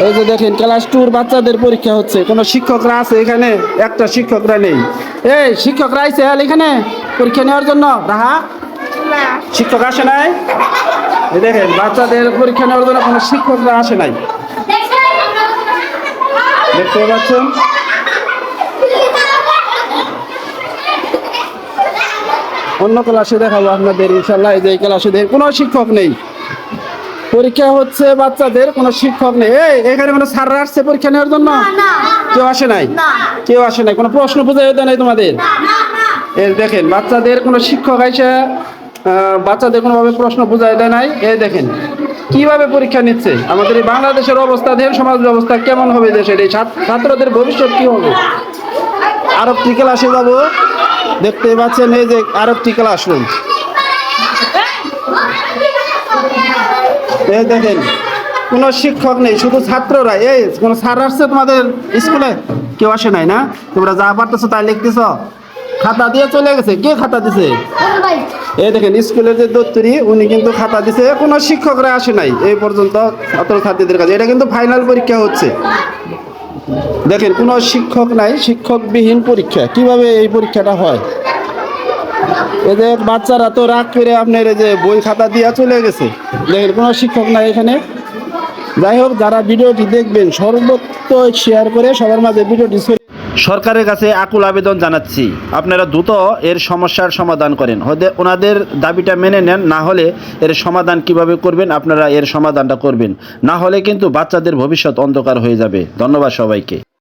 এই যে দেখেন ক্লাস 2 বাচ্চাদের পরীক্ষা হচ্ছে। কোনো শিক্ষকরা আছে এখানে? একটা শিক্ষকরা নেই। এই শিক্ষকরা আইছে এখানে পরীক্ষা নেওয়ার জন্য? রাহা, শিক্ষক আসে নাই? এই দেখেন বাচ্চাদের পরীক্ষা নেওয়ার জন্য কোনো শিক্ষকরা আসে নাই, দেখতে পাচ্ছেন। অন্য ক্লাসে দেখাবো আপনাদের ইনশাল্লাহ। এই যে ক্লাসে কোনো শিক্ষক নেই, পরীক্ষা হচ্ছে বাচ্চাদের, কোনো শিক্ষক নেই। এই এখানে কোনো স্যাররা আসছে পরীক্ষা নেওয়ার জন্য? কেউ আসে নাই, কেউ আসে নাই। কোনো প্রশ্ন বুঝাই দেয় নাই তোমাদের? এই দেখেন বাচ্চাদের কোনো শিক্ষক এসে বাচ্চাদের কোনোভাবে প্রশ্ন বুঝাই দেয় নাই। এই দেখেন কিভাবে পরীক্ষা নিচ্ছে। আমাদের এই বাংলাদেশের অবস্থা দেখেন, সমাজ ব্যবস্থা কেমন হবে দেশের, এই ছাত্রদের ভবিষ্যৎ কি হবে। আরেকটি ক্লাসে যাব, দেখতে পাচ্ছেন এই যে আরেকটি ক্লাসরুম। এই দেখেন কোনো শিক্ষক নেই, শুধু ছাত্ররা। এই কোনো স্যার আসছে তোমাদের স্কুলে? কেউ আসে নাই না? তোমরা যা পারতেছো তাই লিখতেছ, খাতা দিয়ে চলে গেছে। কে খাতা দিছে? এই দেখেন স্কুলের যে দপ্তরি উনি কিন্তু খাতা দিছে, কোনো শিক্ষকরা আসে নাই এই পর্যন্ত ছাত্রছাত্রীদের কাছে। এটা কিন্তু ফাইনাল পরীক্ষা হচ্ছে। দেখেন কোনো শিক্ষক নাই, শিক্ষকবিহীন পরীক্ষা। কিভাবে এই পরীক্ষাটা হয়? এই যে বাচ্চারা তো রাগ করে আপনার এই যে বই খাতা দিয়ে চলে গেছে। দেখেন কোনো শিক্ষক নাই এখানে। যাই হোক, যারা ভিডিওটি দেখবেন সর্বত্র শেয়ার করে সবার মাঝে ভিডিওটি। সরকারের কাছে আকুল আবেদন জানাচ্ছি, আপনারা দ্রুত এর সমস্যার সমাধান করেন। ওনাদের দাবিটা মেনে নেন, না হলে এর সমাধান কিভাবে করবেন আপনারা এর সমাধানটা করবেন, না হলে কিন্তু বাচ্চাদের ভবিষ্যৎ অন্ধকার হয়ে যাবে। ধন্যবাদ সবাইকে।